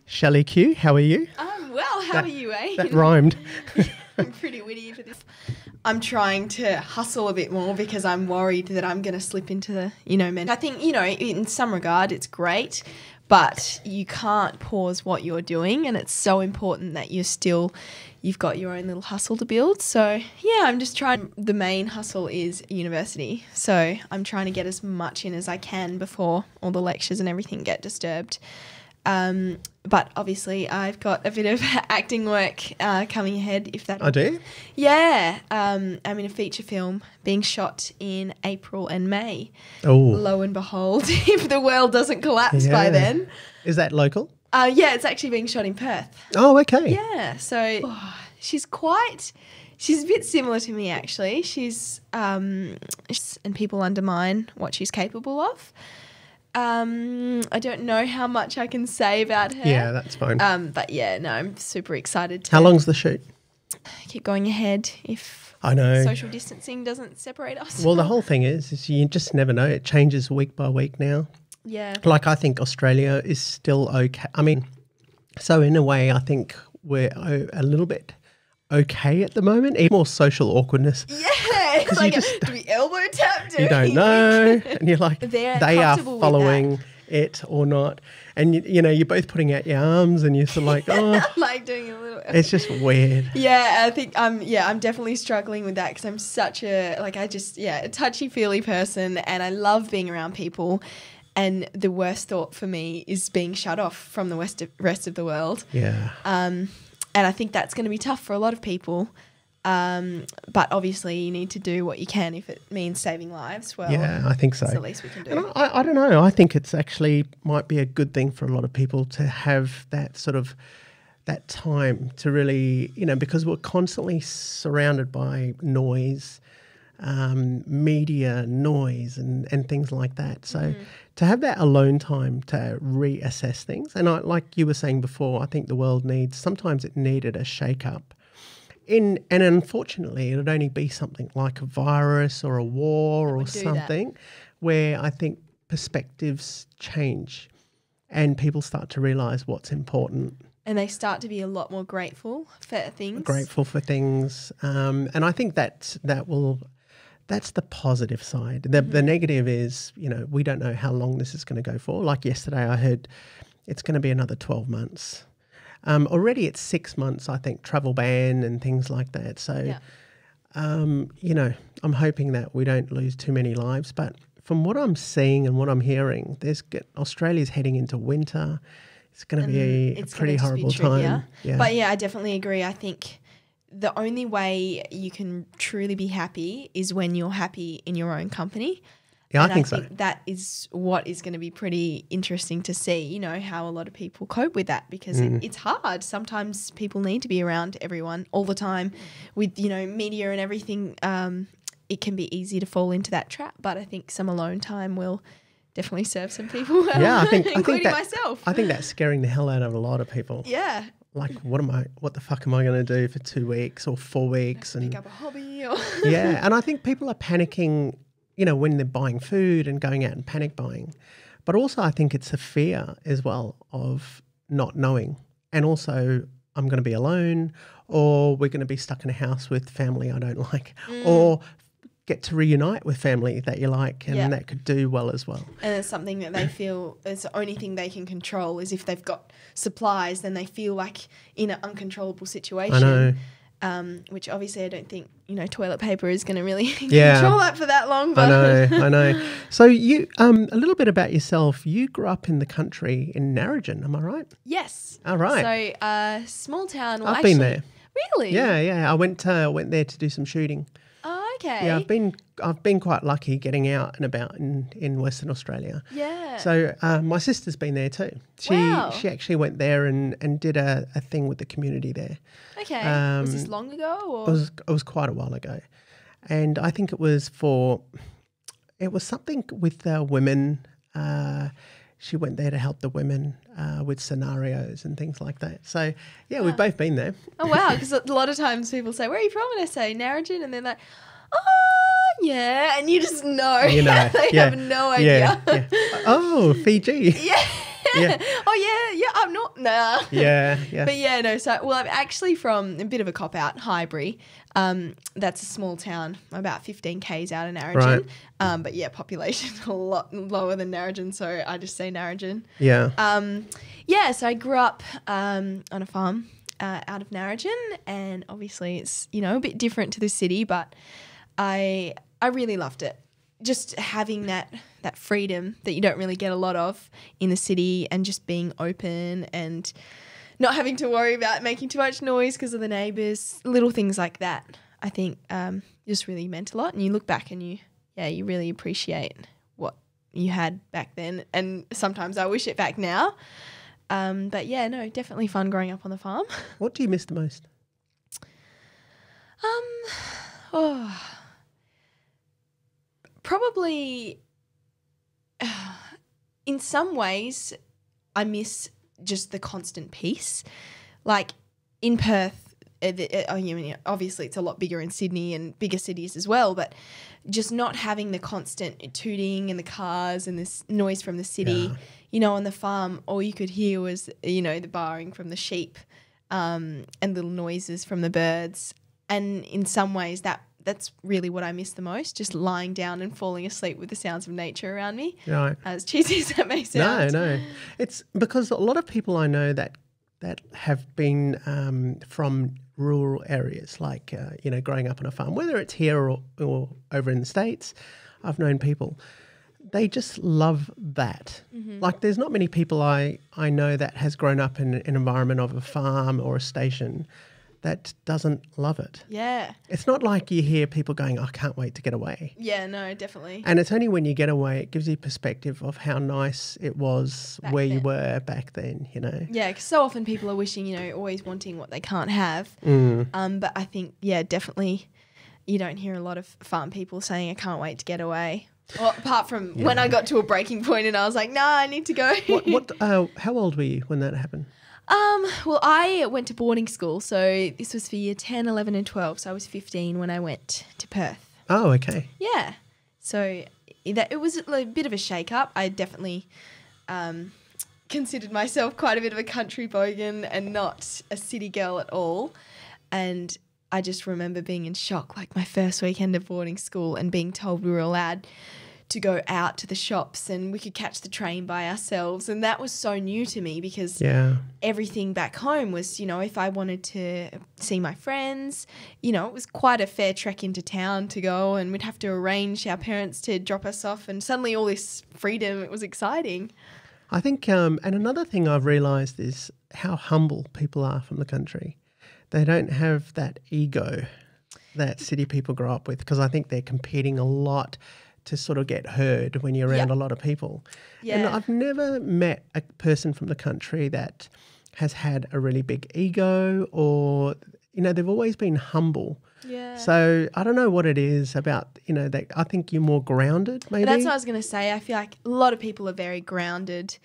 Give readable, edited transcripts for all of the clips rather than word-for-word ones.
Shelley Q, how are you? Well, how are you, eh? That rhymed. I'm pretty witty for this. I'm trying to hustle a bit more because I'm worried that I'm going to slip into the, I think, in some regard it's great, but you can't pause what you're doing, and it's so important that you've got your own little hustle to build. So, yeah, I'm just trying. The main hustle is university. So I'm trying to get as much in as I can before all the lectures and everything get disturbed. But obviously I've got a bit of acting work coming ahead. I do? Yeah. I'm in a feature film being shot in April and May. Oh. Lo and behold, if the world doesn't collapse by then. Is that local? Yeah, it's actually being shot in Perth. Oh, okay. Yeah. So she's a bit similar to me, actually. She's and people undermine what she's capable of. I don't know how much I can say about her. Yeah, that's fine. But yeah, no, I'm super excited to How long's the shoot? keep going ahead if I know. social distancing doesn't separate us. Well, the whole thing is you just never know. It changes week by week now. Yeah. Like, I think Australia is still okay. I mean, so in a way, I think we're a little bit okay at the moment. Even more social awkwardness. Yeah. It's like, do we elbow tap? You don't know. And you're like, they are following it or not. And, you're both putting out your arms and you're sort of like, oh. Like doing a little. It's just weird. Yeah, I think I'm definitely struggling with that because I'm such a touchy-feely person, and I love being around people. And the worst thought for me is being shut off from the rest of the world. Yeah. And I think that's going to be tough for a lot of people. But obviously you need to do what you can if it means saving lives. Well, yeah, I think so. It's the least we can do. And I don't know. I think it's actually might be a good thing for a lot of people to have that sort of that time to really, because we're constantly surrounded by noise, media noise and things like that. So to have that alone time to reassess things. And like you were saying before, I think the world sometimes it needed a shake-up. And unfortunately, it would only be something like a virus or a war or something where I think perspectives change and people start to realise what's important. And they start to be a lot more grateful for things. And I think that's the positive side. The negative is, we don't know how long this is going to go for. Like yesterday I heard it's going to be another 12 months. Already it's 6 months, I think, travel ban and things like that. So, I'm hoping that we don't lose too many lives. But from what I'm seeing and what I'm hearing, Australia's heading into winter. It's going to be a pretty horrible time. Yeah. But yeah, I definitely agree. I think the only way you can truly be happy is when you're happy in your own company. Yeah, and I think that is what is going to be pretty interesting to see, how a lot of people cope with that because it's hard. Sometimes people need to be around everyone all the time with, media and everything. It can be easy to fall into that trap, but I think some alone time will definitely serve some people well, yeah, including myself. I think that's scaring the hell out of a lot of people. Yeah. Like, what the fuck am I going to do for 2 weeks or 4 weeks? Pick up a hobby. Or yeah, and I think people are panicking when they're buying food and going out and panic buying. But also I think it's a fear as well of not knowing. And also I'm going to be alone, or we're going to be stuck in a house with family I don't like, or get to reunite with family that you like and that could do well as well. And it's something that they feel is the only thing they can control is if they've got supplies, then they feel like in an uncontrollable situation. I know. Which obviously I don't think, toilet paper is going to really control that for that long. But I know. So you, a little bit about yourself. You grew up in the country in Narrogin, am I right? Yes. All right. So small town. Well, I've been there. Really? Yeah. I went there to do some shooting. Oh, okay. Yeah, I've been quite lucky getting out and about in Western Australia. Yeah. So my sister's been there too. She actually went there and did a thing with the community there. Okay. Was this long ago? Or? It was quite a while ago, and I think it was something with women. She went there to help the women with scenarios and things like that. So, yeah, we've both been there. Oh, wow, because a lot of times people say, where are you from? And I say, Narrogin, and they're like, oh, yeah, and you just know. They have no idea. Yeah. Oh, Fiji. Yeah. Yeah. Oh, yeah, I'm not. Nah. Yeah, yeah. But yeah, no. So, well, I'm actually from a bit of a cop out, Highbury. That's a small town, about 15 k's out of Narrogin. Right. But yeah, population a lot lower than Narrogin, so I just say Narrogin. Yeah. Yeah, so I grew up on a farm out of Narrogin, and obviously it's a bit different to the city, but I really loved it. Just having that freedom that you don't really get a lot of in the city, and just being open and not having to worry about making too much noise because of the neighbours, little things like that. I think just really meant a lot, and you look back and you really appreciate what you had back then, and sometimes I wish it back now. But yeah, no, definitely fun growing up on the farm. What do you miss the most? Probably in some ways I miss just the constant peace. Like in Perth, obviously it's a lot bigger in Sydney and bigger cities as well, but just not having the constant tooting in the cars and this noise from the city. Yeah. On the farm, all you could hear was, the baaing from the sheep and little noises from the birds. And in some ways that's really what I miss the most, just lying down and falling asleep with the sounds of nature around me. Right. As cheesy as that may sound. No. It's because a lot of people I know that have been from rural areas, like, growing up on a farm, whether it's here or over in the States, I've known people. They just love that. Mm-hmm. Like there's not many people I know that has grown up in an environment of a farm or a station that doesn't love it. Yeah. It's not like you hear people going, I can't wait to get away. Yeah, no, definitely. And it's only when you get away, it gives you perspective of how nice it was back where then. You were back then, Yeah, because so often people are wishing, always wanting what they can't have. But I think, definitely you don't hear a lot of farm people saying, I can't wait to get away. Well, apart from when I got to a breaking point and I was like, nah, I need to go. How old were you when that happened? Well, I went to boarding school, so this was for year 10, 11 and 12, so I was 15 when I went to Perth. Oh, okay. Yeah. So it was a bit of a shake-up. I definitely considered myself quite a bit of a country bogan and not a city girl at all. And I just remember being in shock, like my first weekend of boarding school and being told we were allowed to go out to the shops and we could catch the train by ourselves. And that was so new to me because everything back home was, if I wanted to see my friends, it was quite a fair trek into town to go, and we'd have to arrange our parents to drop us off, and suddenly all this freedom, it was exciting. I think, and another thing I've realised is how humble people are from the country. They don't have that ego that city people grow up with, because I think they're competing a lot to sort of get heard when you're around a lot of people. Yeah. And I've never met a person from the country that has had a really big ego, or, they've always been humble. Yeah. So I don't know what it is about, that I think you're more grounded maybe. That's what I was going to say. I feel like a lot of people are very grounded.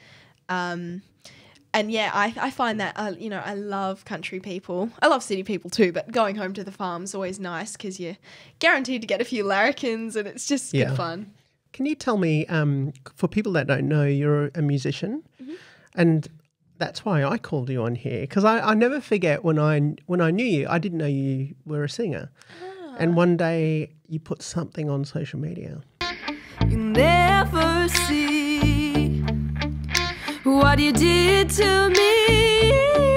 And yeah, I find that, I love country people. I love city people too, but going home to the farm's always nice because you're guaranteed to get a few larrikins and it's just good fun. Can you tell me, for people that don't know, you're a musician, and that's why I called you on here, because I never forget when I knew you, I didn't know you were a singer. Ah. And one day you put something on social media. You never see what you did to me,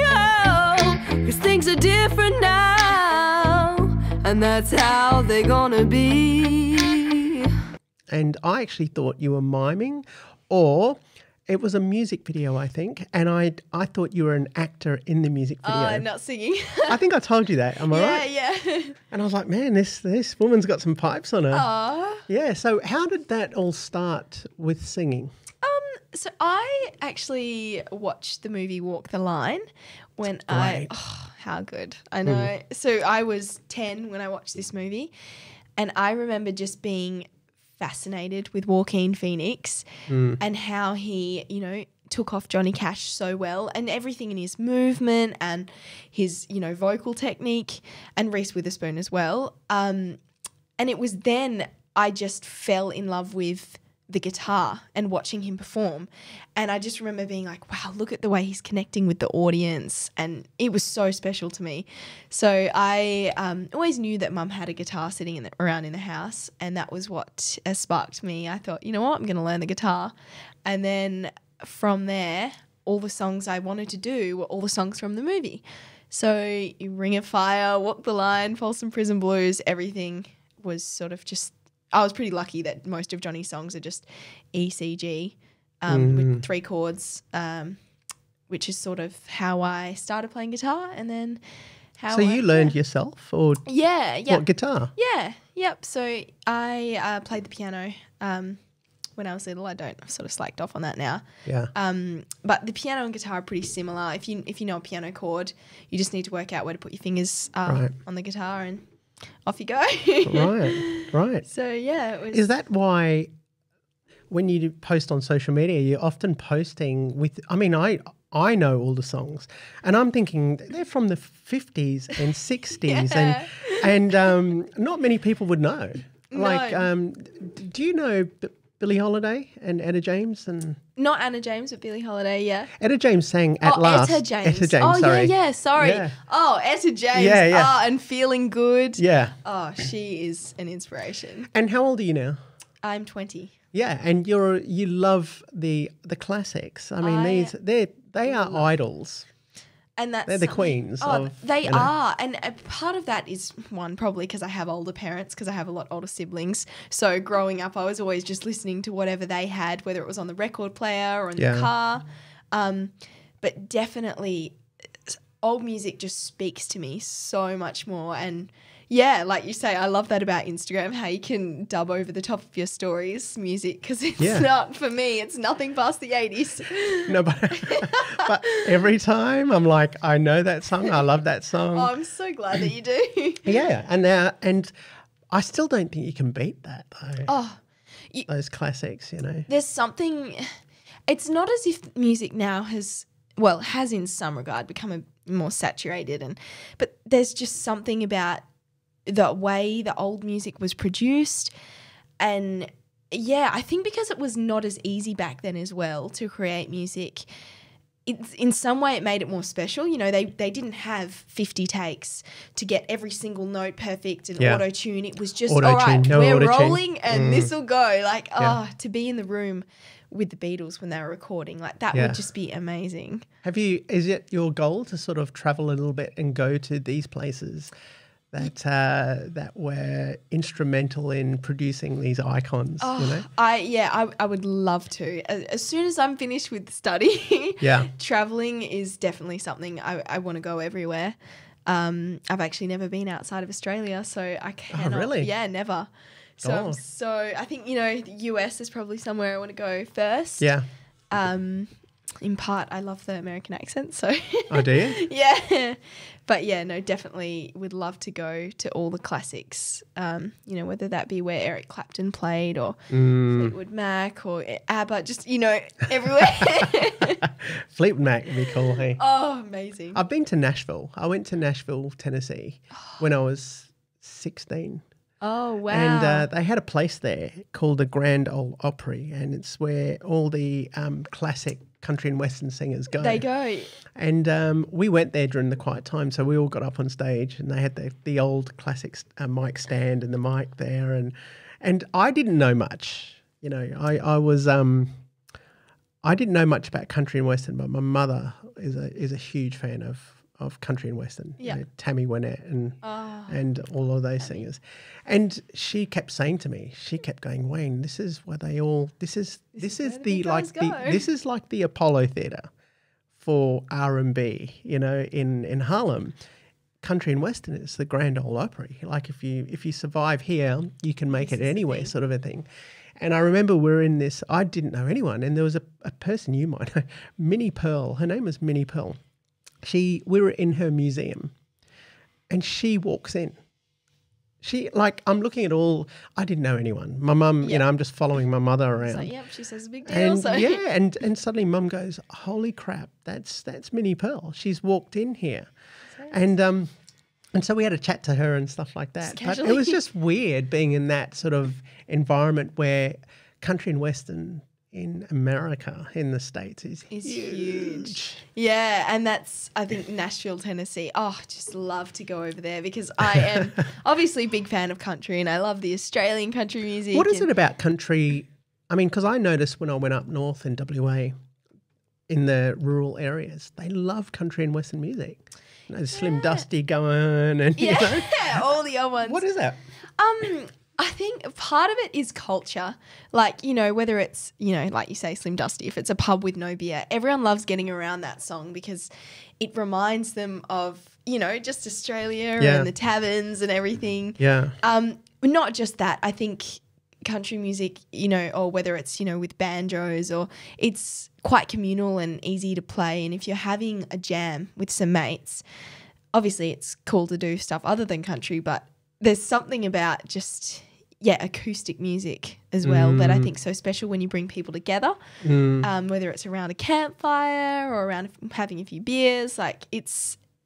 oh, 'cause things are different now, and that's how they're gonna be. And I actually thought you were miming, or it was a music video, I think, and I thought you were an actor in the music video. Oh, not singing. I think I told you that, am I right? Yeah. And I was like, man, this woman's got some pipes on her. Aww. Yeah, so how did that all start with singing? So I actually watched the movie Walk the Line when how good. I know. So I was 10 when I watched this movie, and I remember just being fascinated with Joaquin Phoenix and how he, took off Johnny Cash so well, and everything in his movement and his, vocal technique, and Reese Witherspoon as well. And it was then I just fell in love with the guitar and watching him perform. And I just remember being like, wow, look at the way he's connecting with the audience. And it was so special to me. So I always knew that Mum had a guitar sitting around in the house, and that was what sparked me. I thought, you know what, I'm going to learn the guitar. And then from there, all the songs I wanted to do were all the songs from the movie. So Ring of Fire, Walk the Line, Folsom Prison Blues, everything was sort of just, I was pretty lucky that most of Johnny's songs are just ECG with 3 chords, which is sort of how I started playing guitar, and then how So you learned yourself, or yeah, what guitar? yeah, yep. So I played the piano when I was little. I've sort of slacked off on that now. Yeah. But the piano and guitar are pretty similar. If you know a piano chord, you just need to work out where to put your fingers Right. on the guitar, and off you go. Right. So yeah, it was. Is that why when you post on social media, you're often posting with, I mean, I know all the songs, and I'm thinking they're from the 50s and 60s, Yeah. and not many people would know. No. Like, do you know Billie Holiday and Etta James? And Not Anna James, but Billie Holiday, yeah. Etta James sang At Last. Etta James. Etta James, oh, sorry. yeah, sorry. Yeah. Oh, Etta James. Yeah, yeah. Oh, and Feeling Good. Yeah. Oh, she is an inspiration. And how old are you now? I'm 20. Yeah, and you love the classics. I mean, they are idols. And that's They're the something- queens Oh, of, they you know. are, and part of that is one probably because I have older parents, because I have a lot older siblings. So growing up, I was always just listening to whatever they had, whether it was on the record player or in Yeah. the car. But definitely, old music just speaks to me so much more. And yeah, like you say, I love that about Instagram, how you can dub over the top of your stories music, because it's Yeah. not, for me, it's nothing past the 80s. No, but every time I'm like, I know that song. I love that song. Oh, I'm so glad that you do. Yeah, and I still don't think you can beat that though. Oh, Those classics, you know. there's something, it's not as if music now has in some regard become more saturated, but there's just something about the way the old music was produced. And yeah, I think because it was not as easy back then as well to create music, in some way it made it more special. You know, they didn't have 50 takes to get every single note perfect and Yeah. auto-tune. It was just, Auto-tune, all right, no we're auto-tune. rolling and this will go. Like, Yeah. to be in the room with the Beatles when they were recording, like that Yeah. would just be amazing. Is it your goal to sort of travel a little bit and go to these places that were instrumental in producing these icons, you know? I would love to. As soon as I'm finished with study, Yeah. traveling is definitely something I want to go everywhere. I've actually never been outside of Australia, so I cannot. really? Yeah, never. So Oh. so I think, the US is probably somewhere I want to go first. Yeah. In part, I love the American accent, so Oh, do you? yeah. But yeah, no, definitely would love to go to all the classics. Whether that be where Eric Clapton played or Fleetwood Mac or ABBA, just everywhere. Fleetwood Mac would be cool, hey? Oh, amazing. I've been to Nashville. I went to Nashville, Tennessee when I was 16. Oh, wow. And they had a place there called the Grand Ole Opry, and it's where all the classic country and western singers go. They go. And we went there during the quiet time, so we all got up on stage, and they had the old classics mic stand and the mic there, and I didn't know much. I didn't know much about country and western, but my mother is a huge fan of country and western. Yeah. Tammy Wynette and all of those singers. And she kept saying to me, she kept going, Wayne, this is where they all this is the this is like the Apollo Theatre for R&B, in Harlem. Country and western is the Grand Ole Opry. Like if you survive here, you can make it anywhere, sort of a thing. And I remember we're in this, I didn't know anyone, and there was a person you might know, Minnie Pearl. Her name was Minnie Pearl. We were in her museum, and she walks in. I'm looking at I didn't know anyone. My mum, I'm just following my mother around. So, yep, she says a big deal. And So. yeah, and suddenly Mum goes, "Holy crap, that's Minnie Pearl. She's walked in here," and so we had a chat to her and stuff like that. But it was just weird being in that sort of environment where country and western in America, in the States, is huge. Yeah, and that's, I think, Nashville, Tennessee. Oh, I just love to go over there because I am obviously a big fan of country and I love the Australian country music. What is it about country? I mean, because I noticed when I went up north in WA, in the rural areas, they love country and western music. You know, Slim Dusty going and, you know. All the other ones. What is that? I think part of it is culture. Like, you know, whether it's, you know, like you say, Slim Dusty, if it's a pub with no beer, everyone loves getting around that song because it reminds them of, you know, just Australia and the taverns and everything. Yeah. Not just that. I think country music, you know, or whether it's, you know, with banjos or it's quite communal and easy to play. And if you're having a jam with some mates, obviously it's cool to do stuff other than country, but there's something about just, acoustic music as well that I think is so special when you bring people together, whether it's around a campfire or around having a few beers. Like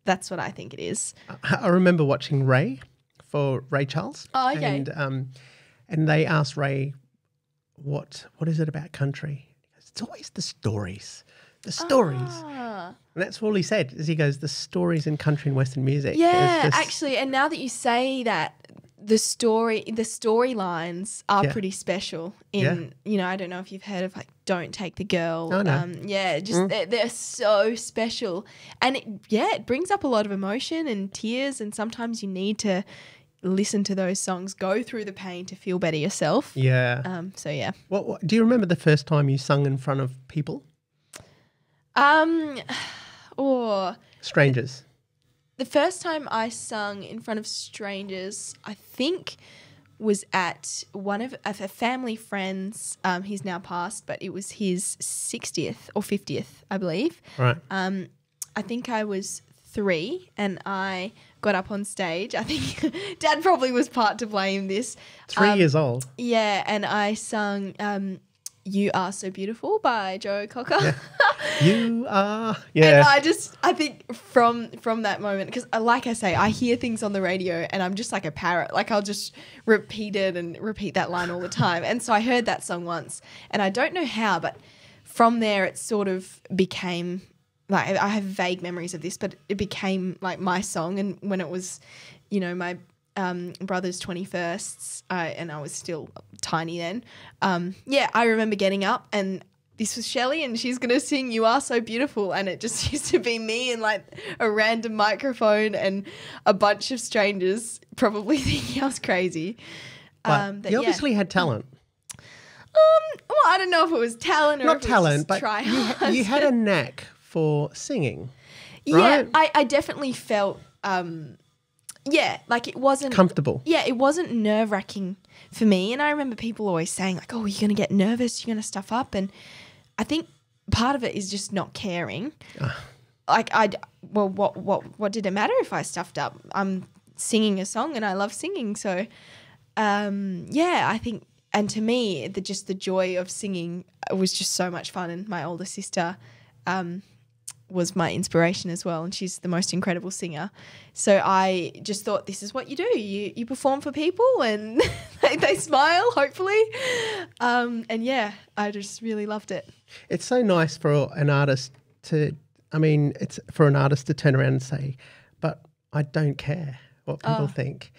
that's what I think it is. I remember watching Ray for Ray Charles. Oh, okay. And they asked Ray, what is it about country? He goes, it's always the stories. The stories. And that's all he said, is he goes, the stories in country and western music. Yeah, actually, and now that you say that, the storylines are pretty special in, you know, I don't know if you've heard of like Don't Take the Girl. Oh, no. They're so special. And it brings up a lot of emotion and tears, and sometimes you need to listen to those songs, go through the pain to feel better yourself. Yeah. What do you remember the first time you sung in front of people? Or strangers. The first time I sung in front of strangers, I think, was at one of a family friend's. He's now passed, but it was his 60th or 50th, I believe. Right. I think I was 3 and I got up on stage. I think Dad probably was part to blame this. 3 years old. Yeah, and I sung You Are So Beautiful by Joe Cocker. Yeah. You are, yeah. And I think from that moment, because like I say, I hear things on the radio and I'm just like a parrot. Like I'll just repeat it and repeat that line all the time. And so I heard that song once and I don't know how, but from there it sort of became, like I have vague memories of this, but it became like my song. And when it was, you know, my brother's 21st, and I was still tiny then, I remember getting up and this was Shelley and she's going to sing You Are So Beautiful, and it just used to be me and like a random microphone and a bunch of strangers probably thinking I was crazy. But you obviously had talent. Well, I don't know if it was talent or not if it talent, was just but you had a knack for singing, right? Yeah, I definitely felt like it wasn't comfortable. Yeah, it wasn't nerve-wracking for me. And I remember people always saying like, oh, you're going to get nervous, you're going to stuff up. And I think part of it is just not caring. Like what did it matter if I stuffed up? I'm singing a song and I love singing. So, I think, and to me, the joy of singing was just so much fun. And my older sister was my inspiration as well, and she's the most incredible singer. So I just thought, this is what you do. You perform for people and they smile, hopefully. I just really loved it. It's so nice for an artist to turn around and say, but I don't care what people think.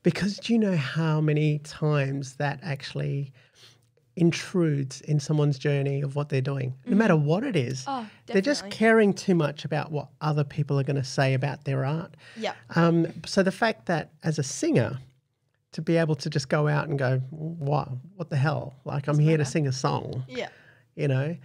Because do you know how many times that actually intrudes in someone's journey of what they're doing, no matter what it is. They're just caring too much about what other people are going to say about their art. Yeah. So the fact that as a singer, to be able to just go out and go, what the hell? Like I'm here to sing a song. Yeah. You know?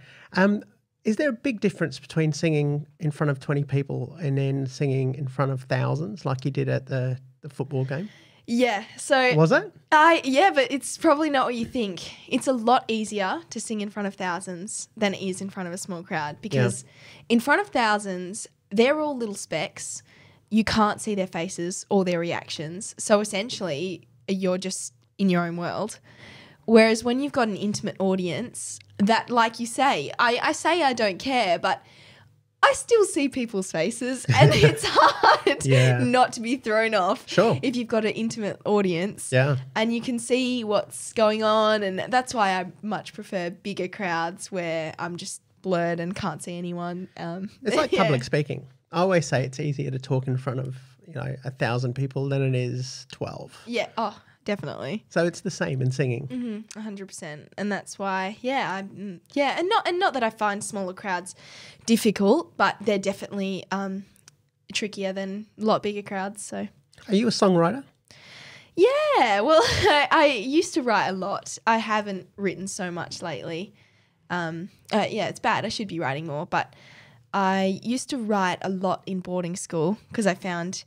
Is there a big difference between singing in front of 20 people and then singing in front of thousands like you did at the football game? Yeah. So was it? But it's probably not what you think. It's a lot easier to sing in front of thousands than it is in front of a small crowd, because in front of thousands, they're all little specks. You can't see their faces or their reactions. So essentially, you're just in your own world. Whereas when you've got an intimate audience, that, like you say, I say I don't care, but I still see people's faces, and it's hard Yeah. not to be thrown off. Sure. If you've got an intimate audience, Yeah. and you can see what's going on, and that's why I much prefer bigger crowds where I'm just blurred and can't see anyone. It's like yeah. public speaking. I always say it's easier to talk in front of 1,000 people than it is 12. Yeah. Oh, definitely. So it's the same in singing. 100%, and that's why, and not that I find smaller crowds difficult, but they're definitely trickier than a lot bigger crowds. So, Are you a songwriter? yeah, well, I used to write a lot. I haven't written so much lately. It's bad. I should be writing more, but I used to write a lot in boarding school because I found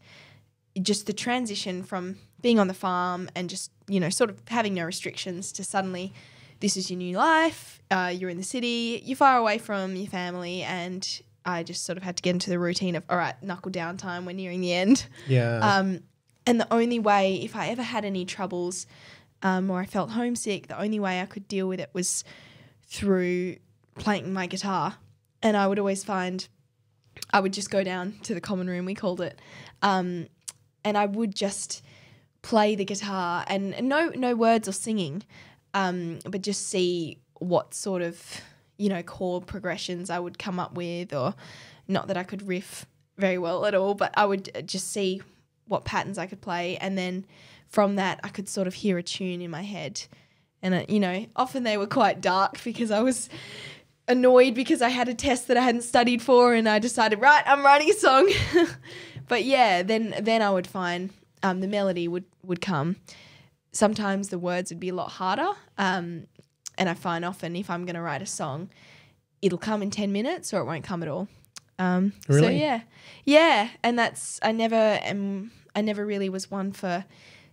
just the transition from being on the farm and just, sort of having no restrictions to suddenly this is your new life, you're in the city, you're far away from your family, and I just sort of had to get into the routine of, all right, knuckle down time, we're nearing the end. Yeah. And the only way, if I ever had any troubles or I felt homesick, the only way I could deal with it was through playing my guitar. And I would always find I would just go down to the common room, we called it, and I would just play the guitar and no words or singing, but just see what sort of, chord progressions I would come up with, or not that I could riff very well at all, but I would just see what patterns I could play. And then from that, I could sort of hear a tune in my head. And, often they were quite dark because I was annoyed because I had a test that I hadn't studied for, and I decided, right, I'm writing a song. But yeah, then I would find the melody would come. Sometimes the words would be a lot harder. And I find often if I'm going to write a song, it'll come in 10 minutes or it won't come at all. Really? So yeah. And I never really was one for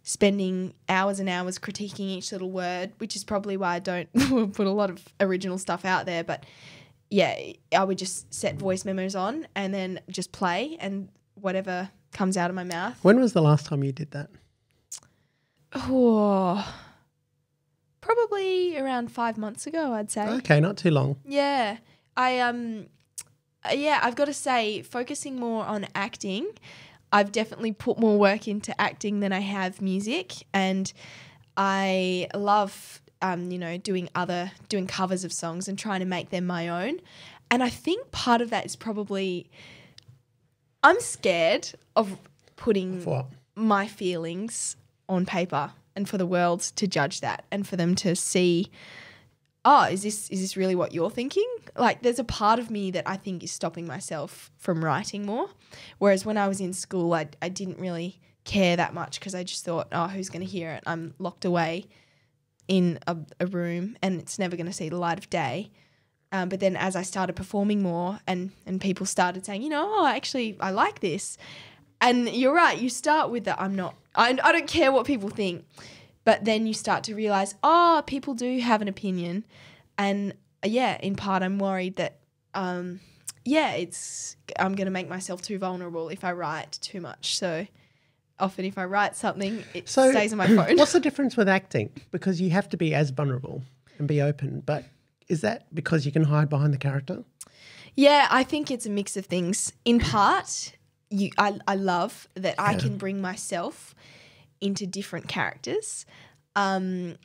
spending hours and hours critiquing each little word, which is probably why I don't put a lot of original stuff out there. But yeah, I would just set voice memos on and then just play, and whatever comes out of my mouth. When was the last time you did that? Oh, probably around 5 months ago, I'd say. Okay, not too long. Yeah. I've got to say, focusing more on acting, I've definitely put more work into acting than I have music, and I love doing covers of songs and trying to make them my own. And I think part of that is probably I'm scared of putting What? my feelings on paper and for the world to judge that and for them to see, oh, is this really what you're thinking? Like, there's a part of me that I think is stopping myself from writing more. Whereas when I was in school, I didn't really care that much because I just thought, oh, who's going to hear it? I'm locked away in a room and it's never going to see the light of day. But then as I started performing more and people started saying, actually, I like this. And you're right, you start with that I don't care what people think. But then you start to realise, people do have an opinion. And in part I'm worried that, I'm going to make myself too vulnerable if I write too much. So often if I write something, it stays on my phone. What's the difference with acting? Because you have to be as vulnerable and be open. But is that because you can hide behind the character? Yeah, I think it's a mix of things. In part, I love that I can bring myself into different characters. And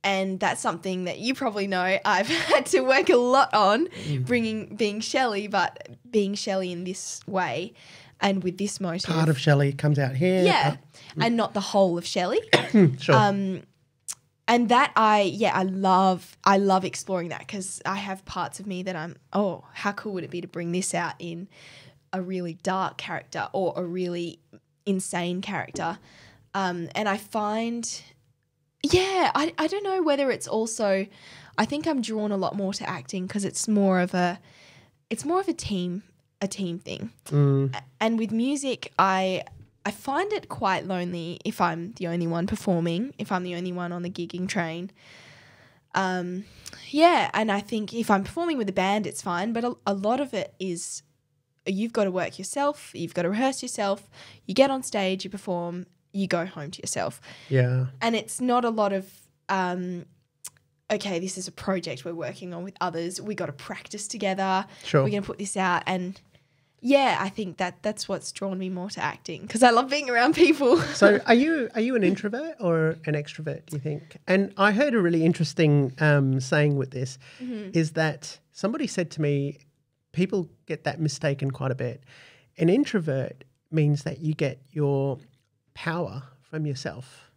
that's something that you probably know I've had to work a lot on, being Shelley, but being Shelley in this way and with this motive. Part of Shelley comes out here. Yeah, and not the whole of Shelley. Sure. And that I love exploring that because I have parts of me that how cool would it be to bring this out in a really dark character or a really insane character. And I find, I don't know whether it's also, I think I'm drawn a lot more to acting because it's more of a team thing. And with music, I find it quite lonely if I'm the only one performing, if I'm the only one on the gigging train. And I think if I'm performing with a band, it's fine, but a lot of it is you've got to work yourself, you've got to rehearse yourself, you get on stage, you perform, you go home to yourself. Yeah. And it's not a lot of, this is a project we're working on with others. We got to practice together. Sure. We're going to put this out. And yeah, I think that's what's drawn me more to acting because I love being around people. So are you an introvert or an extrovert, do you think? And I heard a really interesting saying with this is that somebody said to me, people get that mistaken quite a bit. An introvert means that you get your power from yourself.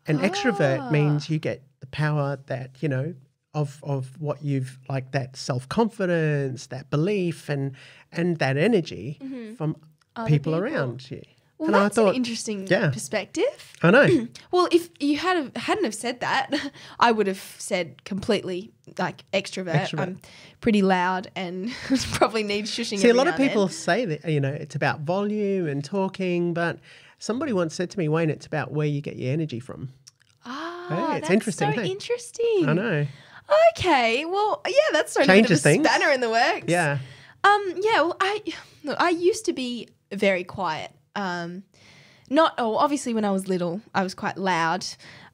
An extrovert means you get the power that, you know, of what you've like that self-confidence, that belief and that energy from people around you. Well, and that's I thought, an interesting yeah. perspective. I know. Well, if you hadn't have said that, I would have said completely like extrovert. I'm pretty loud and probably need shushing. See, every a lot now of and people then. say that, you know, it's about volume and talking, but somebody once said to me, Wayne, it's about where you get your energy from. Ah, it's that's interesting. so Hey? interesting. I know. Okay, well, yeah, that's sort of a bit of a Changes things. spanner in the works. Yeah. Yeah. Well, I used to be very quiet. Obviously when I was little, I was quite loud,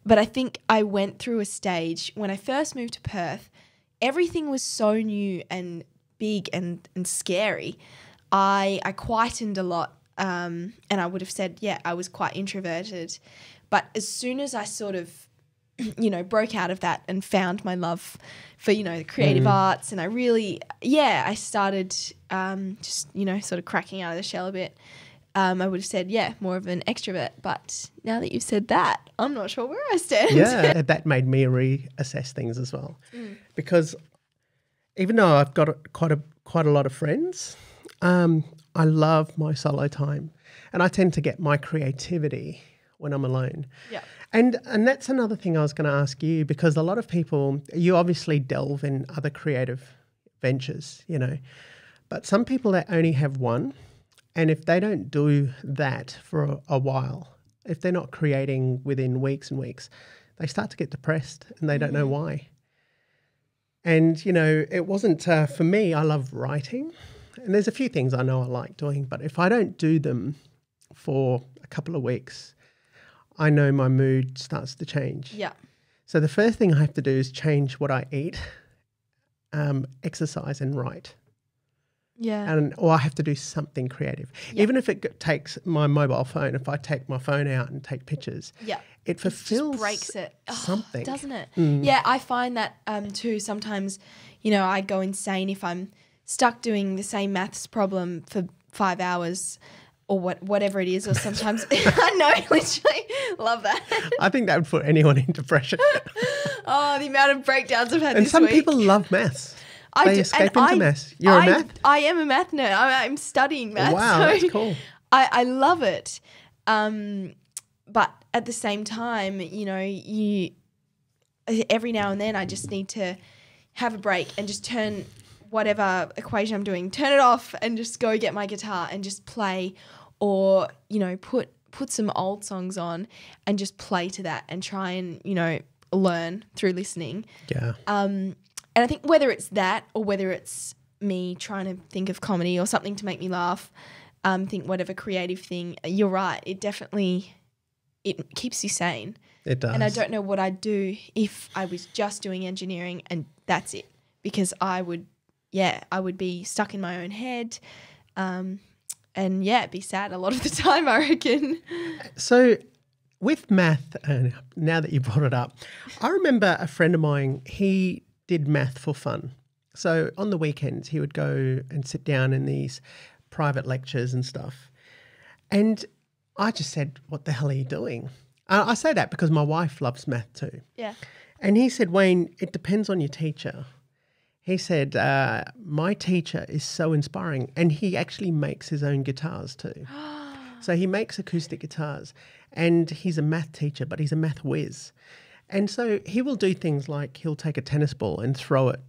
but I think I went through a stage when I first moved to Perth. Everything was so new and big and scary. I quietened a lot, and I would have said, yeah, I was quite introverted. But as soon as I sort of you know, broke out of that and found my love for, you know, the creative arts. And I really, I started just, you know, sort of cracking out of the shell a bit. I would have said, more of an extrovert. But now that you've said that, I'm not sure where I stand. Yeah, that made me reassess things as well. Because even though I've got quite a lot of friends, I love my solo time. And I tend to get my creativity when I'm alone. Yeah. And that's another thing I was going to ask you, because a lot of people, you obviously delve in other creative ventures, you know, but some people that only have one, and if they don't do that for a while, if they're not creating within weeks and weeks, they start to get depressed and they don't know why. And, you know, it wasn't, for me, I love writing, and there's a few things I know I like doing, but if I don't do them for a couple of weeks, I know my mood starts to change. Yeah. So the first thing I have to do is change what I eat, exercise and write. Yeah. Or I have to do something creative. Yeah. Even if it takes my mobile phone, if I take my phone out and take pictures, it fulfills just breaks it. something. Doesn't it? Yeah, I find that too. Sometimes, you know, I go insane if I'm stuck doing the same maths problem for 5 hours or whatever it is, or sometimes I know, literally love that. I think that would put anyone in depression. Oh, the amount of breakdowns I've had And this some week. people love maths. They do, escape and into maths. You're a math? I am a math nerd. I'm studying maths. Wow, so that's cool. I love it. But at the same time, you know, every now and then I just need to have a break and just turn whatever equation I'm doing, turn it off and just go get my guitar and just play, or, you know, put some old songs on and just play to that and try and, you know, learn through listening. Yeah. And I think whether it's that or whether it's me trying to think of comedy or something to make me laugh, think whatever creative thing, you're right. It keeps you sane. It does. And I don't know what I'd do if I was just doing engineering and that's it, because I would be stuck in my own head. And it'd be sad a lot of the time, I reckon. So with math, now that you brought it up, I remember a friend of mine, he did math for fun. So on the weekends, he would go and sit down in these private lectures and stuff. And I just said, what the hell are you doing? I say that because my wife loves math too. Yeah. And he said, Wayne, it depends on your teacher. He said, my teacher is so inspiring. And he actually makes his own guitars too. So he makes acoustic guitars. And he's a math teacher, but he's a math whiz. And so he will do things like he'll take a tennis ball and throw it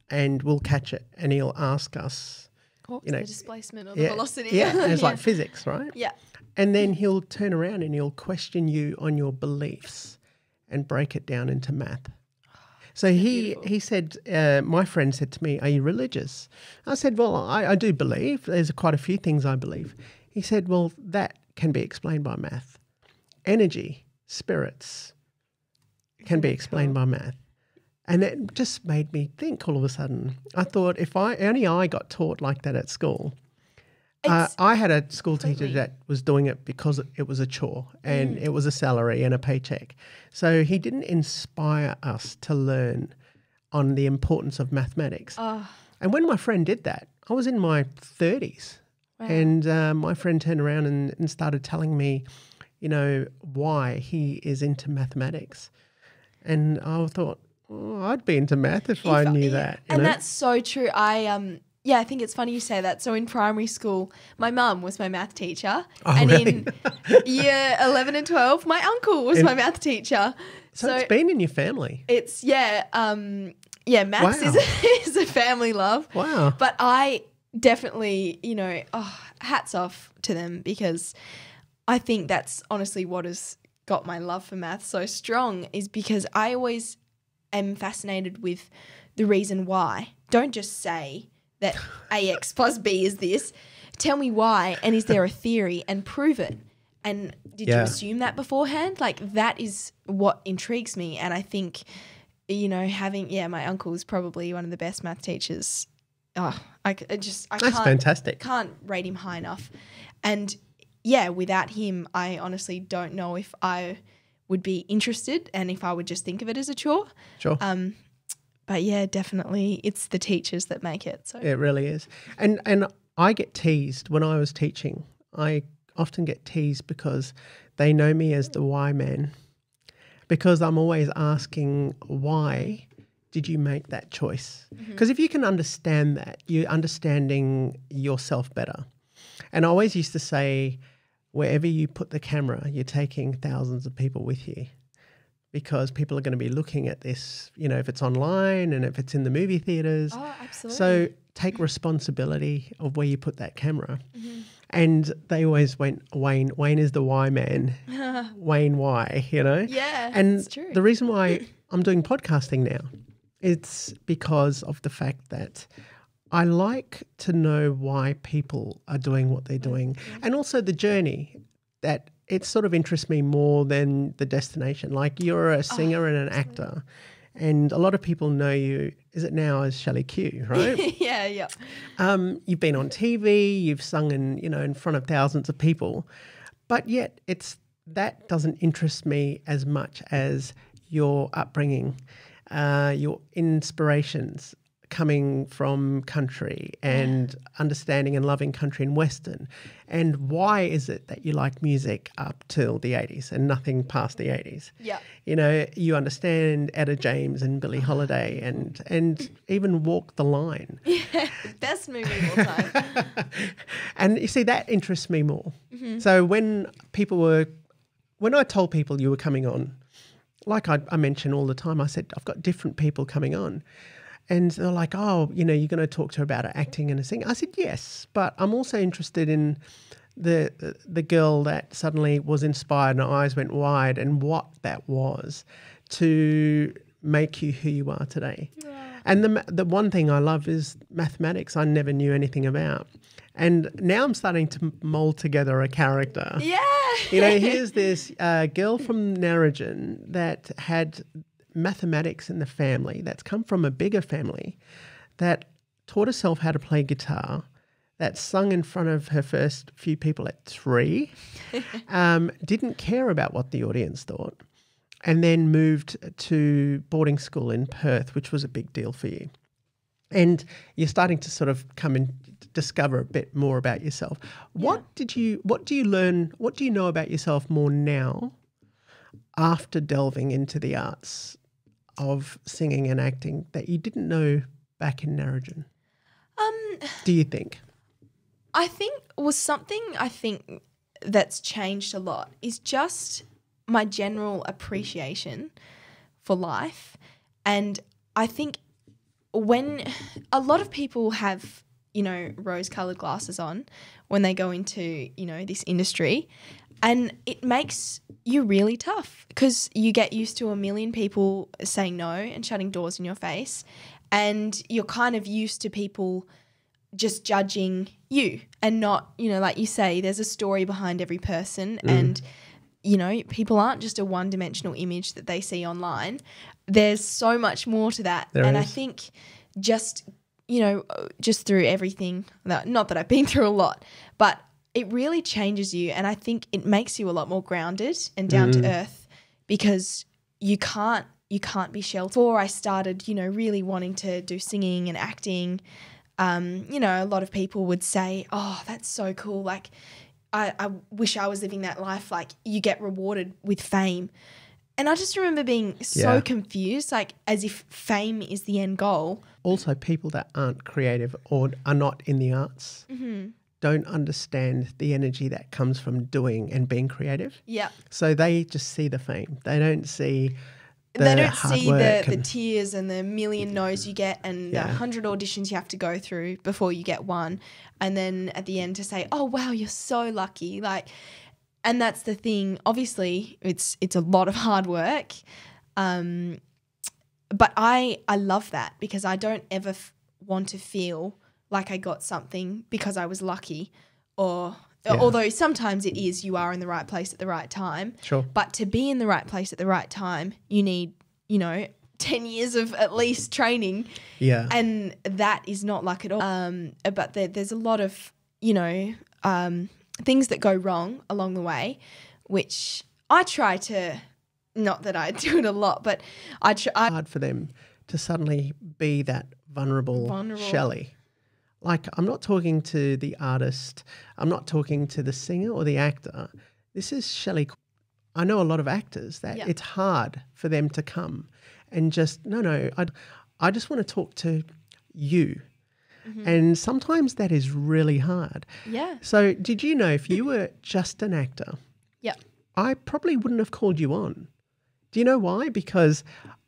and we'll catch it. And he'll ask us, What's you know, the displacement or the velocity? Yeah, and it's like physics, right? Yeah. And then he'll turn around and he'll question you on your beliefs and break it down into math. So he said, my friend said to me, are you religious? I said, well, I do believe. There's quite a few things I believe. He said, well, that can be explained by math. Energy, spirits can be explained by math. And it just made me think all of a sudden. I thought if I got taught like that at school. I had a school teacher that was doing it because it was a chore and it was a salary and a paycheck. So he didn't inspire us to learn on the importance of mathematics. And when my friend did that, I was in my 30s. Wow. And my friend turned around and started telling me, why he is into mathematics. And I thought, I'd be into math if I knew that. And that's so true. I think it's funny you say that. So in primary school, my mum was my math teacher. And really? in year 11 and 12, my uncle was my math teacher. So it's been in your family. It's, maths is a family love. Wow. But I definitely, hats off to them, because I think that's honestly what has got my love for math so strong, is because I always am fascinated with the reason why. Don't just say that AX plus B is this. Tell me why, and is there a theory, and prove it. And did you assume that beforehand? Like, that is what intrigues me. And I think, my uncle is probably one of the best math teachers. That's fantastic. Can't rate him high enough. And without him, I honestly don't know if I would be interested and if I would just think of it as a chore. Sure. But definitely it's the teachers that make it. So it really is. And I get teased when I was teaching. I often get teased because they know me as the why man, because I'm always asking, why did you make that choice? Because if you can understand that, you're understanding yourself better. And I always used to say, wherever you put the camera, you're taking thousands of people with you, because people are going to be looking at this, if it's online and if it's in the movie theatres. Oh, absolutely. So take responsibility of where you put that camera. And they always went, Wayne is the why man. Wayne, why, Yeah, and it's true. The reason why I'm doing podcasting now, it's because of the fact that I like to know why people are doing what they're doing, and also the journey, that it sort of interests me more than the destination. Like, you're a singer and an actor, and a lot of people know you, is it now, as Shelley Q, right? Yeah. You've been on TV, you've sung in front of thousands of people, but yet that doesn't interest me as much as your upbringing, your inspirations coming from country and understanding and loving country and Western. And why is it that you like music up till the 80s and nothing past the 80s? Yeah. You understand Etta James and Billie Holiday and even Walk the Line. Yeah, best movie of all time. And you see, that interests me more. So when I told people you were coming on, like I mention all the time, I said, I've got different people coming on. And they're like, oh, you're going to talk to her about her acting and her singing. I said, yes, but I'm also interested in the girl that suddenly was inspired and her eyes went wide, and what that was to make you who you are today. Yeah. And the one thing I love is mathematics. I never knew anything about. And now I'm starting to mould together a character. Yeah. Here's this girl from Narrogin that had mathematics in the family, that's come from a bigger family, that taught herself how to play guitar, that sung in front of her first few people at 3, didn't care about what the audience thought, and then moved to boarding school in Perth, which was a big deal for you. And you're starting to sort of come and discover a bit more about yourself. What do you learn, what do you know about yourself more now after delving into the arts of singing and acting that you didn't know back in Narrogin? Do you think? I think something that's changed a lot is just my general appreciation for life. And I think when a lot of people have, rose-coloured glasses on when they go into, this industry, and it makes you really tough because you get used to a million people saying no and shutting doors in your face, and you're kind of used to people just judging you and not, like you say, there's a story behind every person and, people aren't just a one-dimensional image that they see online. there's so much more to that. There and I is. think just, just through everything, not that I've been through a lot, but it really changes you. And I think it makes you a lot more grounded and down to earth, because you can't be sheltered. Before I started, really wanting to do singing and acting, a lot of people would say, oh, that's so cool. Like, I wish I was living that life. Like, you get rewarded with fame. And I just remember being so confused, like as if fame is the end goal. Also, people that aren't creative or are not in the arts don't understand the energy that comes from doing and being creative. Yeah. So they just see the fame. They don't see They don't hard see work the and- tears and the million no's you get and the 100 auditions you have to go through before you get one. And then at the end to say, oh, wow, you're so lucky. Like, and that's the thing. Obviously, it's a lot of hard work. But I love that, because I don't ever want to feel like I got something because I was lucky, although sometimes it is, you are in the right place at the right time. Sure. But to be in the right place at the right time, you need, 10 years of at least training. Yeah. And that is not luck at all. But there's a lot of, things that go wrong along the way, which I try to, not that I do it a lot, but I hard for them to suddenly be that vulnerable. Shelley. Like, I'm not talking to the artist. I'm not talking to the singer or the actor. This is Shelley. I know a lot of actors that it's hard for them to come and just, I just want to talk to you. And sometimes that is really hard. Yeah. So did you know if you were just an actor, Yep. I probably wouldn't have called you on. Do you know why? Because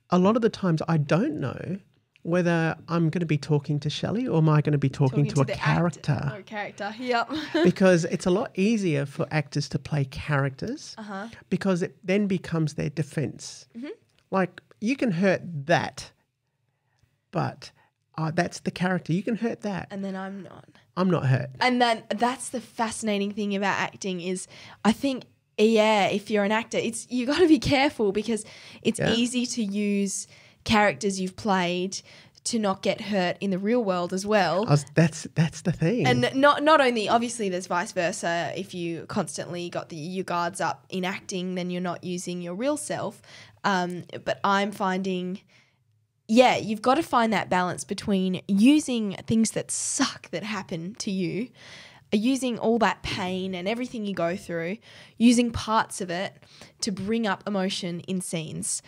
a lot of the times I don't know whether I'm going to be talking to Shelley or am I going to be talking to a the character. Or character, yep. Because it's a lot easier for actors to play characters because it then becomes their defense. Like, you can hurt that, but that's the character. You can hurt that. And then I'm not. I'm not hurt. And then that's the fascinating thing about acting is, I think, if you're an actor, you got to be careful, because it's easy to use characters you've played to not get hurt in the real world as well. That's the thing. And not only, obviously there's vice versa. If you constantly got your guards up in acting, then you're not using your real self. But I'm finding, you've got to find that balance between using things that suck that happen to you, using all that pain and everything you go through, using parts of it to bring up emotion in scenes.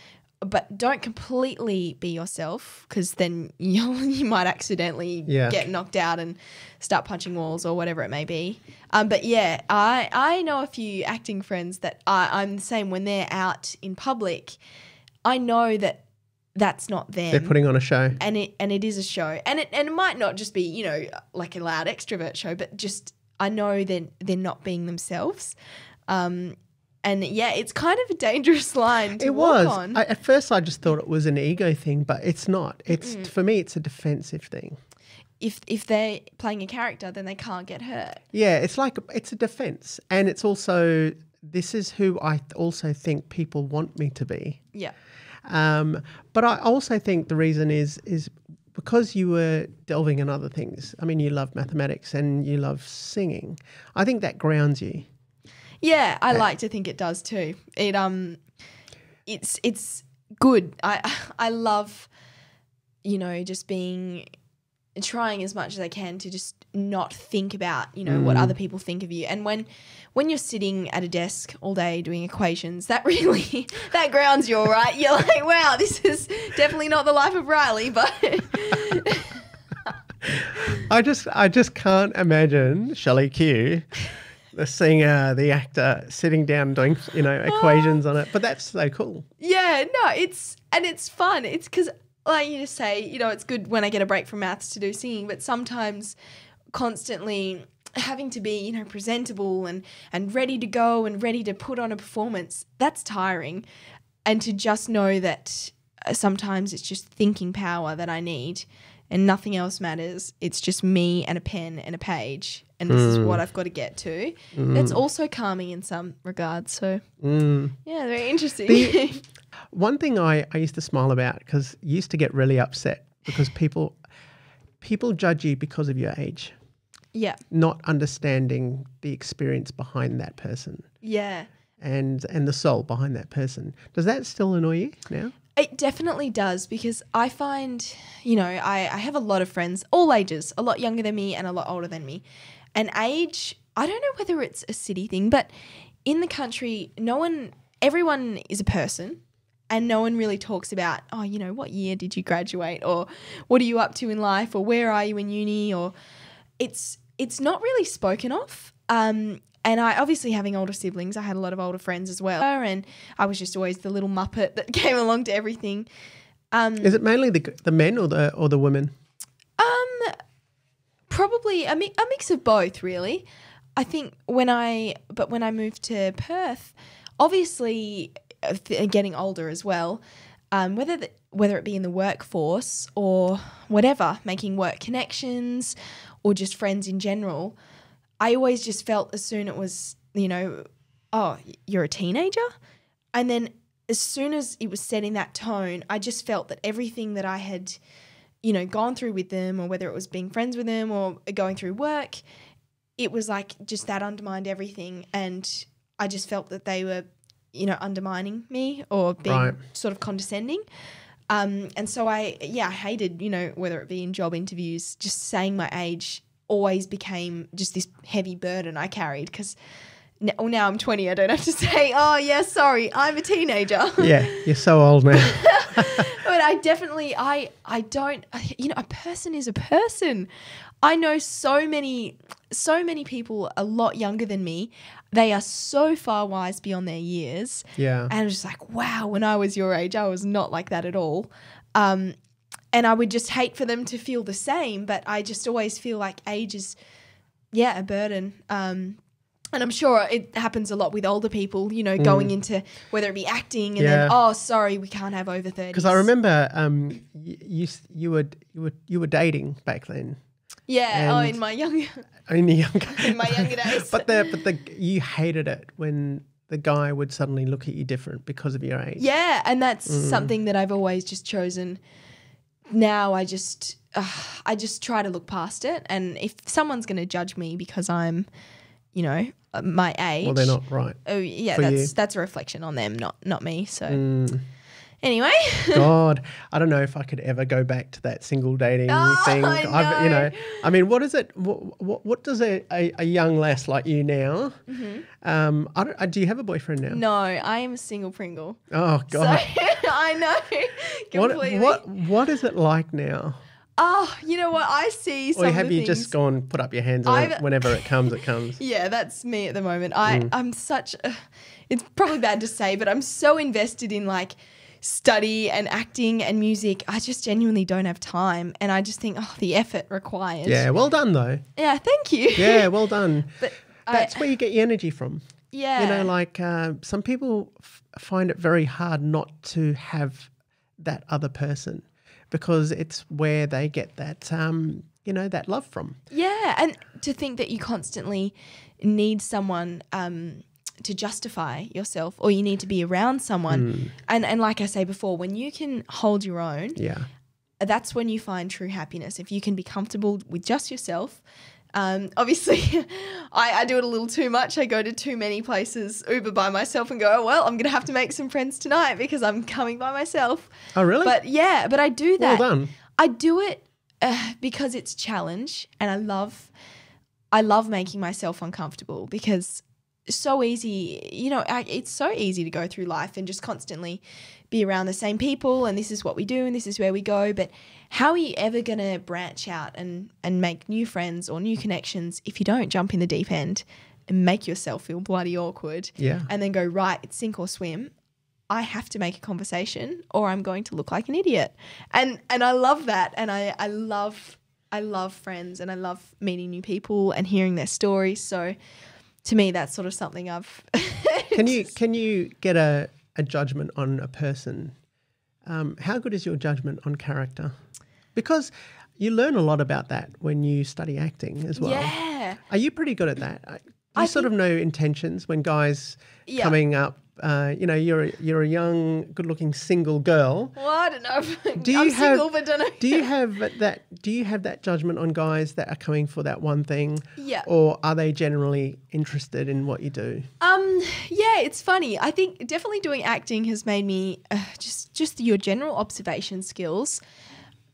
But don't completely be yourself, because then you might accidentally get knocked out and start punching walls or whatever it may be. But I know a few acting friends that I'm the same. When they're out in public, I know that that's not them. They're putting on a show. And it is a show. And it might not just be, like a loud extrovert show, but just I know they're not being themselves. And it's kind of a dangerous line to walk on. At first I just thought it was an ego thing, but it's not. It's for me, it's a defensive thing. If they're playing a character, then they can't get hurt. Yeah, it's a defense. And it's also, this is who I also think people want me to be. Yeah. But I also think the reason is because you were delving in other things. I mean, you love mathematics and you love singing. I think that grounds you. Yeah, I like to think it does too. It's good. I love, just trying as much as I can to just not think about, what other people think of you. And when you're sitting at a desk all day doing equations, that really, that grounds you, all right? You're like, wow, this is definitely not the life of Riley, but... I just can't imagine Shelley Q, the singer, the actor, sitting down doing, equations on it. But that's so cool. Yeah, no, it's fun. It's because, like you just say, it's good when I get a break from maths to do singing, but sometimes constantly having to be, presentable and ready to go and ready to put on a performance, that's tiring. And to just know that sometimes it's just thinking power that I need and nothing else matters. It's just me and a pen and a page, and this is what I've got to get to. That's also calming in some regards. So, yeah, very interesting. One thing I used to smile about, because you used to get really upset because people judge you because of your age, Yeah. not understanding the experience behind that person Yeah. and the soul behind that person. Does that still annoy you now? It definitely does, because I find, I have a lot of friends, all ages, a lot younger than me and a lot older than me. And age, I don't know whether it's a city thing, but in the country, everyone is a person, and no one really talks about, what year did you graduate, or what are you up to in life, or where are you in uni, or it's not really spoken of. And I, obviously having older siblings, I had a lot of older friends as well, and I was just always the little muppet that came along to everything. Is it mainly the men or the women? Probably a mix of both, really. I think when I moved to Perth, obviously getting older as well, whether it be in the workforce or whatever, making work connections or just friends in general, I always just felt as soon it was, oh, you're a teenager? And then as soon as it was set in that tone, I just felt that everything that I had, gone through with them, or whether it was being friends with them or going through work, it was like just that undermined everything. And I just felt that they were, undermining me or being sort of condescending. And so I hated, whether it be in job interviews, just saying my age always became just this heavy burden I carried, because now I'm 20, I don't have to say, oh, yeah, sorry, I'm a teenager. Yeah, you're so old now. But I definitely, I don't, a person is a person. I know so many people a lot younger than me. They are so far wise beyond their years. Yeah. And I'm just like, wow, when I was your age, I was not like that at all. And I would just hate for them to feel the same, but I just always feel like age is, a burden. And I'm sure it happens a lot with older people, going into whether it be acting and then, oh, sorry, we can't have over 30s. Because I remember you were dating back then. Yeah, in my younger in my younger days. But you hated it when the guy would suddenly look at you different because of your age. Yeah, and that's something that I've always just chosen. Now I just try to look past it, and if someone's going to judge me because I'm, my age, well, they're not right. Oh yeah, that's a reflection on them, not me. So anyway, God, I don't know if I could ever go back to that single dating thing. I know. I mean, what is it? What does a young lass like you now? Mm-hmm. Do you have a boyfriend now? No, I am a single Pringle. Oh God, so, I know completely. What is it like now? Oh, you know what? I see some Or of have the you things. just gone, put up your hands on it whenever it comes, it comes? Yeah, that's me at the moment. I'm such it's probably bad to say, but I'm so invested in like study and acting and music. I just genuinely don't have time. And I just think, the effort required. Yeah, well done though. Yeah, thank you. Yeah, well done. But that's where you get your energy from. Yeah. Some people find it very hard not to have that other person, because it's where they get that, that love from. Yeah, and to think that you constantly need someone to justify yourself, or you need to be around someone. And like I say before, when you can hold your own, that's when you find true happiness. If you can be comfortable with just yourself. Obviously, I do it a little too much. I go to too many places, Uber by myself, and go, oh, well, I'm going to have to make some friends tonight because I'm coming by myself. Oh, really? But I do that. Well done. I do it because it's a challenge, and I love making myself uncomfortable, because it's so easy, it's so easy to go through life and just constantly be around the same people, and this is what we do and this is where we go. But how are you ever going to branch out and make new friends or new connections if you don't jump in the deep end and make yourself feel bloody awkward and then go, right, it's sink or swim. I have to make a conversation or I'm going to look like an idiot. And I love that. And I love friends, and I love meeting new people and hearing their stories. So to me, that's sort of something I've Can you get a judgment on a person? How good is your judgment on character? Because you learn a lot about that when you study acting as well. Yeah. Are you pretty good at that? Do you sort of know intentions when guys coming up you're a young, good-looking single girl. Well, I don't know. I'm Do you have- single, but don't know. Do you have that judgment on guys that are coming for that one thing? Yeah. Or are they generally interested in what you do? Yeah, it's funny. I think definitely doing acting has made me just your general observation skills.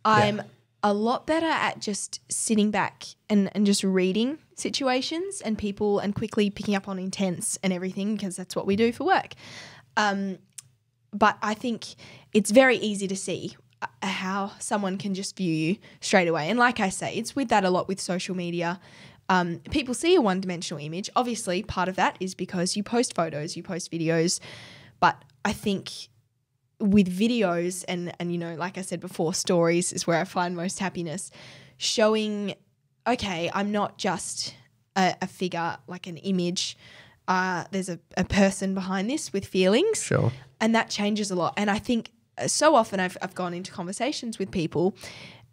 I'm a lot better at just sitting back and just reading situations and people and quickly picking up on intents and everything because that's what we do for work. But I think it's very easy to see how someone can just view you straight away. And like I say, it's with that a lot with social media. People see a one-dimensional image. Obviously, part of that is because you post photos, you post videos. But I think with videos and like I said before, stories is where I find most happiness. Showing, okay, I'm not just a figure, like an image. There's a person behind this with feelings. Sure. And that changes a lot. And I think so often I've gone into conversations with people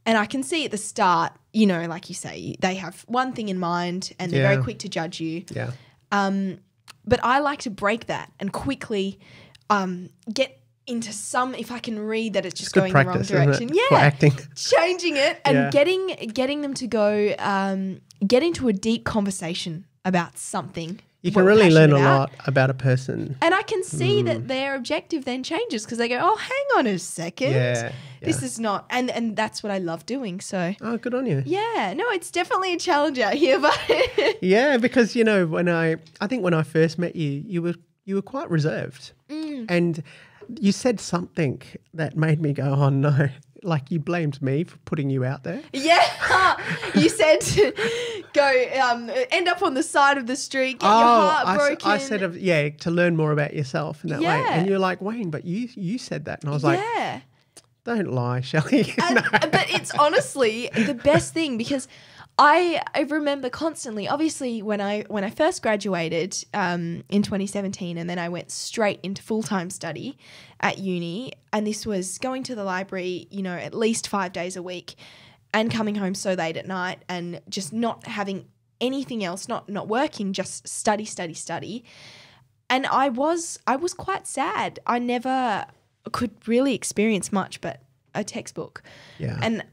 and I can see at the start, like you say, they have one thing in mind and they're very quick to judge you. Yeah. But I like to break that and quickly get into if I can read that it's just going the wrong direction. Yeah. For acting. Changing it and getting them to go get into a deep conversation about something. You can really learn a lot about a person. And I can see that their objective then changes because they go, oh, hang on a second. Yeah. This is not, and that's what I love doing. So. Oh, good on you. Yeah. No, it's definitely a challenge out here, but. Yeah, because, when I think when I first met you, you were quite reserved. And you said something that made me go, oh, no. Like you blamed me for putting you out there. Yeah. You said go end up on the side of the street, get your heart broken. I said, to learn more about yourself in that way. And you're like, Wayne, but you said that. And I was like, don't lie, Shelley. No. But it's honestly the best thing because I remember constantly, obviously when I first graduated in 2017 and then I went straight into full-time study at uni, and this was going to the library, at least 5 days a week and coming home so late at night and just not having anything else, not working, just study. And I was quite sad. I never could really experience much but a textbook. Yeah. And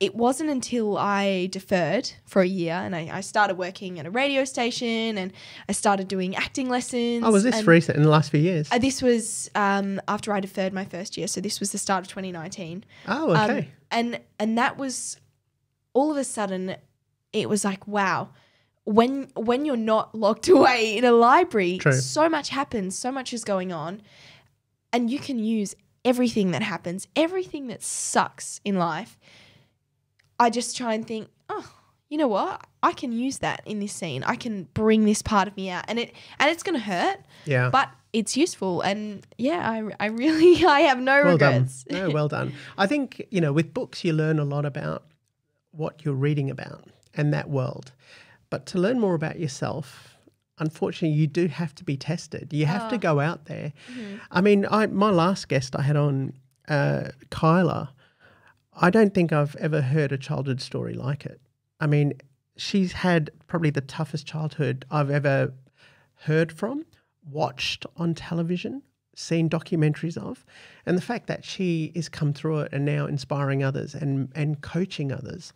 it wasn't until I deferred for a year and I started working at a radio station and I started doing acting lessons. Oh, was this recent in the last few years? This was after I deferred my first year. So this was the start of 2019. Oh, okay. And that was all of a sudden it was like, wow, when you're not locked away in a library, so much happens, so much is going on and you can use everything that happens, everything that sucks in life. I just try and think, oh, you know what? I can use that in this scene. I can bring this part of me out, and it's going to hurt. Yeah. But it's useful, and I really I have no regrets. Done. No, well done. I think with books you learn a lot about what you're reading about and that world, but to learn more about yourself, unfortunately, you do have to be tested. You have to go out there. Mm-hmm. I mean, my last guest I had on, Kyla. I don't think I've ever heard a childhood story like it. I mean, she's had probably the toughest childhood I've ever heard from, watched on television, seen documentaries of, and the fact that she has come through it and now inspiring others and coaching others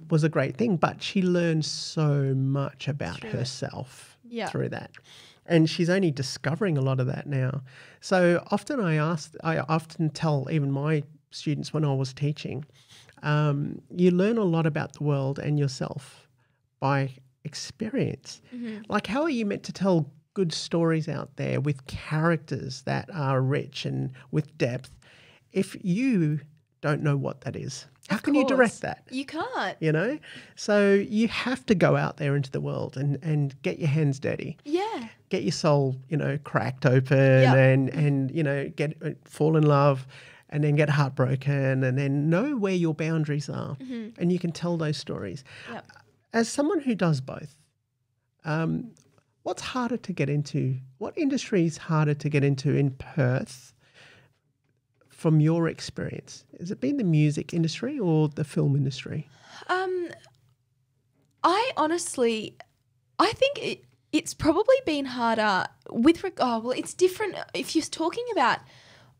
was a great thing. But she learned so much about herself through that. And she's only discovering a lot of that now. So often I often tell even my students when I was teaching, you learn a lot about the world and yourself by experience. Mm-hmm. Like, how are you meant to tell good stories out there with characters that are rich and with depth if you don't know what that is? How can you direct that? You can't. So you have to go out there into the world and get your hands dirty. Yeah. Get your soul, cracked open and fall in love. And then get heartbroken and then know where your boundaries are. Mm-hmm. And you can tell those stories. Yep. As someone who does both, what's harder to get into? What industry is harder to get into in Perth from your experience? Has it been the music industry or the film industry? I honestly, I think It's probably been harder with it's different if you're talking about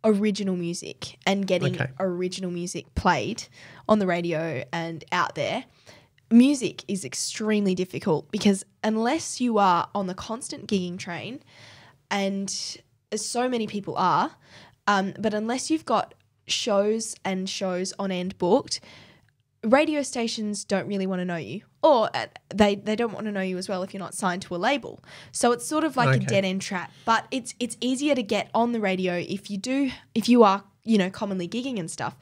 original music and getting original music played on the radio and out there. Music is extremely difficult because unless you are on the constant gigging train, and as so many people are, but unless you've got shows and shows on end booked, radio stations don't really want to know you, or they don't want to know you as well if you're not signed to a label. So it's sort of like a dead end trap. But it's easier to get on the radio if you are commonly gigging and stuff.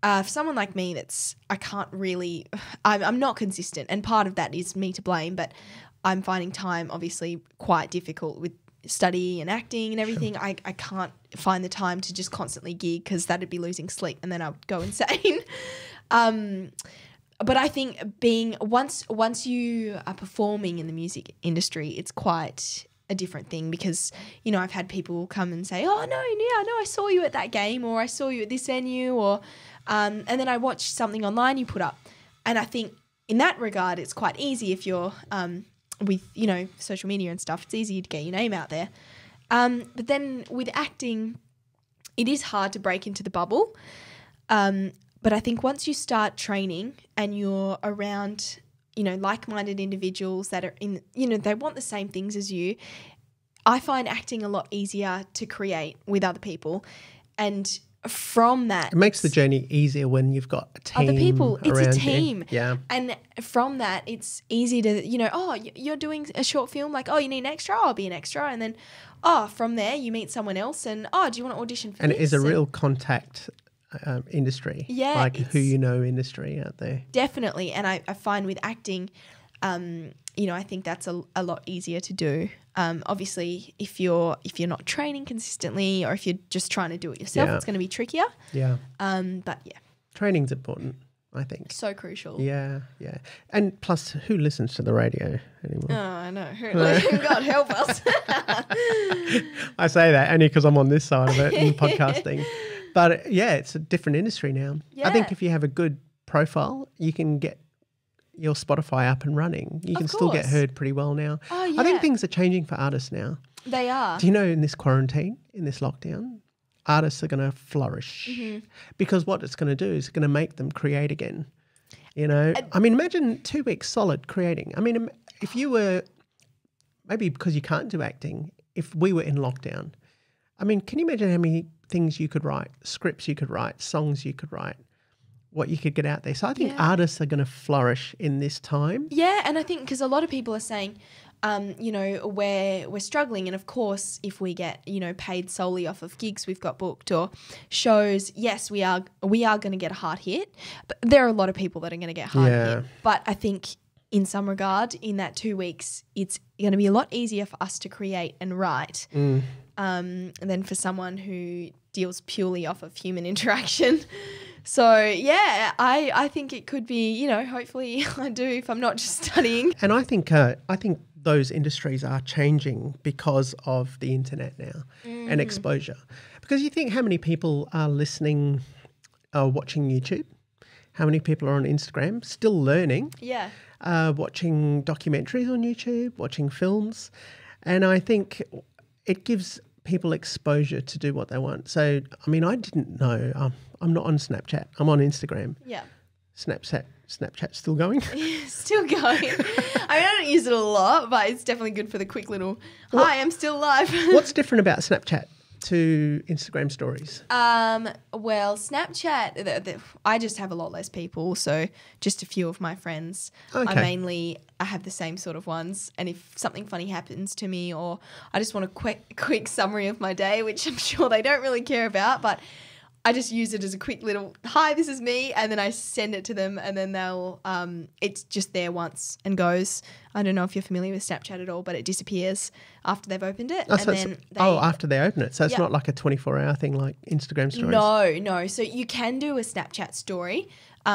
For someone like me, I'm not consistent, and part of that is me to blame. But I'm finding time obviously quite difficult with study and acting and everything. Sure. I can't find the time to just constantly gig because that'd be losing sleep and then I'd go insane. But I think once you are performing in the music industry, it's quite a different thing because, I've had people come and say, oh, no, I saw you at that game, or I saw you at this venue, or and then I watched something online you put up. And I think in that regard, it's quite easy if you're with, social media and stuff, it's easy to get your name out there. But then with acting, it is hard to break into the bubble. But I think once you start training and you're around, like-minded individuals that are they want the same things as you, I find acting a lot easier to create with other people. And from that, it makes the journey easier when you've got a team. Other people, it's a around team. You. Yeah. And from that, it's easy to, you're doing a short film, like, oh, you need an extra, I'll be an extra. And then, from there, you meet someone else and, do you want to audition for this? And it is a real contact industry. Yeah. Like who industry out there. Definitely. And I find with acting, I think that's a lot easier to do. Obviously, if you're not training consistently or if you're just trying to do it yourself, it's going to be trickier. Yeah. But yeah. Training's important, I think. So crucial. Yeah, yeah. And plus, who listens to the radio anymore? Oh, I know. God help us. I say that only because I'm on this side of it in podcasting. But yeah, it's a different industry now. Yeah. I think if you have a good profile, you can get your Spotify up and running. You can still get heard pretty well now. Oh, yeah. I think things are changing for artists now. They are. Do you know in this quarantine, in this lockdown, artists are going to flourish because what it's going to do is going to make them create again. Imagine 2 weeks solid creating. I mean, if you were, maybe because you can't do acting, if we were in lockdown, I mean, can you imagine how many things you could write, scripts you could write, songs you could write, what you could get out there. So I think artists are going to flourish in this time. Yeah, and I think because a lot of people are saying, we're struggling, and of course, if we get paid solely off of gigs we've got booked or shows, yes, we are going to get a hard hit. But there are a lot of people that are going to get hard hit. But I think in some regard, in that 2 weeks, it's going to be a lot easier for us to create and write than for someone who deals purely off of human interaction. So, yeah, I think it could be, hopefully I do if I'm not just studying. And I think those industries are changing because of the internet now and exposure. Because you think how many people are listening, watching YouTube, how many people are on Instagram, still learning, watching documentaries on YouTube, watching films. And I think it gives people exposure to do what they want. So, I mean, I didn't know. I'm not on Snapchat. I'm on Instagram. Yeah. Snapchat's still going? Still going. I mean, I don't use it a lot, but it's definitely good for the quick little, hi, I'm still live. What's different about Snapchat to Instagram stories? Well, Snapchat, I just have a lot less people, so just a few of my friends. Okay. I have the same sort of ones, and if something funny happens to me or I just want a quick summary of my day, which I'm sure they don't really care about, but I just use it as a quick little, hi, this is me, and then I send it to them, and then they'll, it's just there once and goes. I don't know if you're familiar with Snapchat at all, but it disappears after they've opened it. After they open it. So it's not like a 24-hour thing like Instagram stories? No. So you can do a Snapchat story,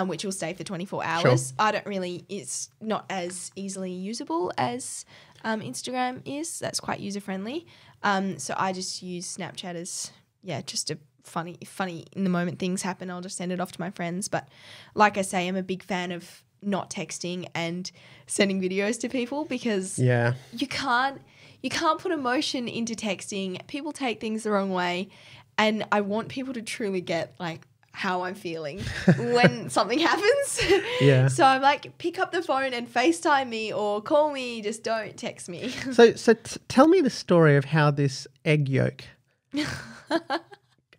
which will stay for 24 hours. Sure. It's not as easily usable as Instagram is. That's quite user-friendly. So I just use Snapchat as, just a funny in the moment things happen, I'll just send it off to my friends. But like I say, I'm a big fan of not texting and sending videos to people because Yeah. you can't put emotion into texting. People take things the wrong way, and I want people to truly get like how I'm feeling when something happens. Yeah. So I'm like, pick up the phone and FaceTime me or call me. Just don't text me. So tell me the story of how this egg yolk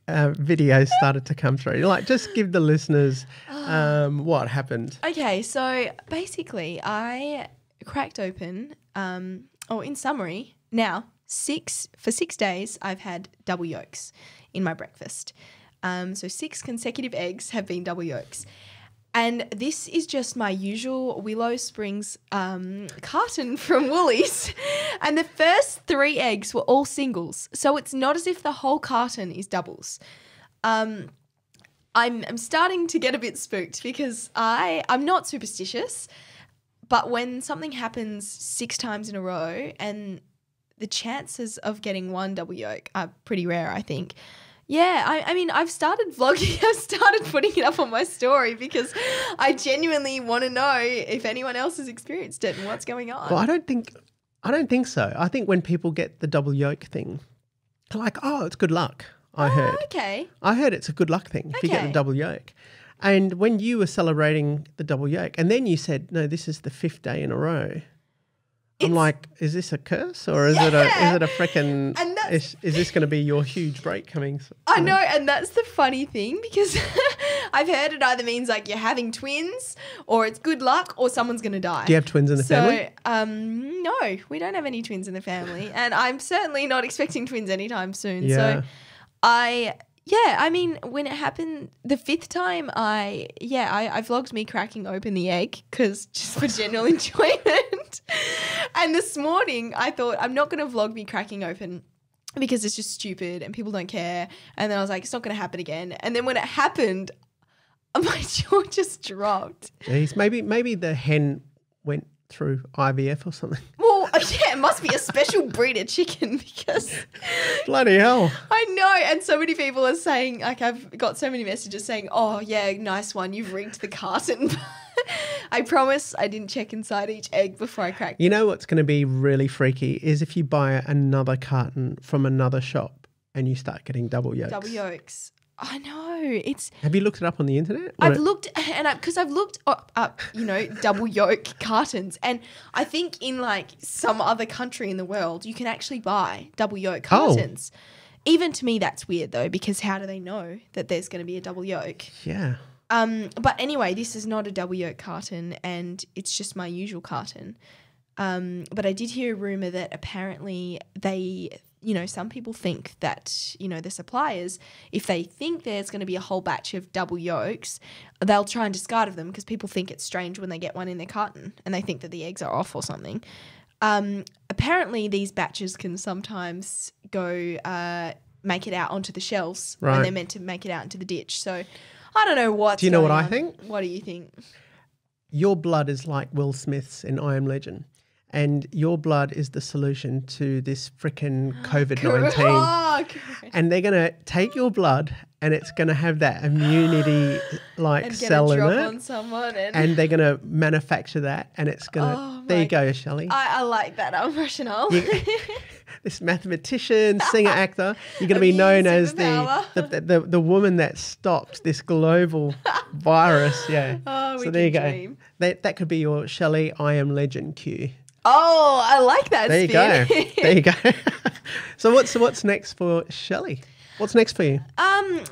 video started to come through. Like, just give the listeners what happened. Okay, so basically I cracked open, in summary, now for 6 days I've had double yolks in my breakfast. So 6 consecutive eggs have been double yolks. And this is just my usual Willow Springs carton from Woolies. And the first 3 eggs were all singles. So it's not as if the whole carton is doubles. I'm starting to get a bit spooked because I'm not superstitious, but when something happens 6 times in a row and the chances of getting one double yolk are pretty rare, I think. Yeah, I mean, I've started vlogging. I've started putting it up on my story because I genuinely want to know if anyone else has experienced it and what's going on. Well, I don't think so. I think when people get the double yolk thing, they're like, oh, it's good luck. I heard. Okay. I heard it's a good luck thing if you get the Okay. double yolk. And when you were celebrating the double yolk, and then you said, no, this is the 5th day in a row. I'm like, is this a curse or is it a freaking? And that's- Is this going to be your huge break coming? I know, and that's the funny thing because I've heard it either means like you're having twins or it's good luck or someone's going to die. Do you have twins in the family? No, we don't have any twins in the family, and I'm certainly not expecting twins anytime soon. Yeah. So I mean, when it happened the 5th time, I vlogged me cracking open the egg because just for general enjoyment. And this morning I thought I'm not going to vlog me cracking open because it's just stupid and people don't care. And then I was like, it's not going to happen again. And then when it happened, my jaw just dropped. Jeez, maybe the hen went through IVF or something. Well, yeah, it must be a special breed of chicken because Bloody hell. I know. And so many people are saying, like, I've got so many messages saying, oh, yeah, nice one. You've rigged the carton. I promise I didn't check inside each egg before I cracked it. You know what's going to be really freaky is if you buy another carton from another shop and you start getting double yolks. Double yolks. I know. It's. Have you looked it up on the internet? I've looked, and because I've looked up, double yolk cartons, and I think in like some other country in the world, you can actually buy double yolk cartons. Even to me, that's weird though, because how do they know that there's going to be a double yolk? Yeah. But anyway, this is not a double yolk carton, and it's just my usual carton. But I did hear a rumor that apparently some people think that, the suppliers, if they think there's going to be a whole batch of double yolks, they'll try and discard of them because people think it's strange when they get one in their carton and they think that the eggs are off or something. Apparently these batches can sometimes go make it out onto the shelves Right. when they're meant to make it out into the ditch. So I don't know what's Do you know what going I on. think? What do you think? Your blood is like Will Smith's in I Am Legend. And your blood is the solution to this freaking COVID-19. Oh, correct. And they're going to take your blood and it's going to have that immunity like And get cell a in drop it. on someone. And they're going to manufacture that and it's going to... Oh, there my- you go, Shelley. I like that rationale. This mathematician, singer, actor, you're going to be known as the woman that stopped this global virus. Yeah. Oh, we so there you can go. dream. That could be your Shelley I Am Legend cue. Oh, I like that There you spin. go. There you go. So what's next for Shelley? What's next for you?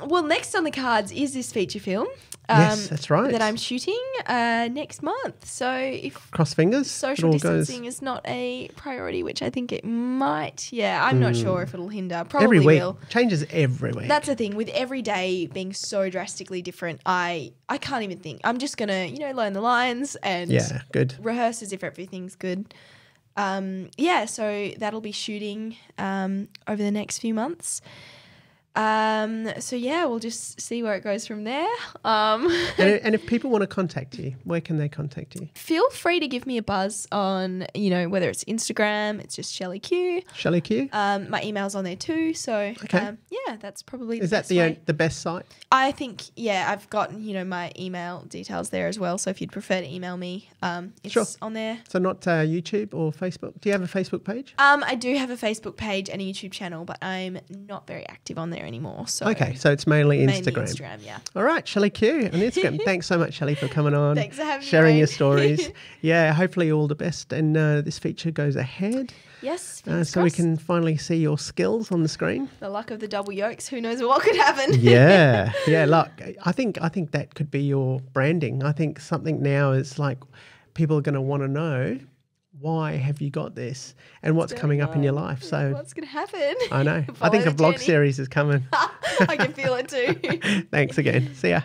Well, next on the cards is this feature film. Yes, that's right. That I'm shooting next month. So if Cross fingers. social it all distancing goes is not a priority, which I think it might. Yeah, I'm not sure if it'll hinder. Probably every week. will. Changes every week. That's the thing. With every day being so drastically different, I can't even think. I'm just going to, learn the lines and yeah, good. rehearse as if everything's good. So that'll be shooting over the next few months. So yeah, we'll just see where it goes from there. And if people want to contact you, where can they contact you? Feel free to give me a buzz on, whether it's Instagram, it's just Shelley Q. Shelley Q? My email's on there too. So Okay. yeah, that's probably Is the that best way. the best site? I think, yeah, I've got, my email details there as well. So if you'd prefer to email me, it's Sure. on there. So not YouTube or Facebook? Do you have a Facebook page? I do have a Facebook page and a YouTube channel, but I'm not very active on there anymore. So Okay, so it's mainly mainly Instagram. Instagram, yeah. All right, Shelley Q on Instagram. Thanks so much, Shelley, for coming on. Thanks for having me, sharing your mate. stories. Yeah, hopefully all the best. And this feature goes ahead Yes, so we can finally see your skills on the screen. the luck of the double yolks. Who knows what could happen? Yeah, yeah. Look, I think that could be your branding. I think something now is like people are going to want to know, why have you got this and what's coming up in your life. So What's going to happen? I know. I Follow think a the vlog journey. series is coming. I can feel it too. Thanks again. See ya.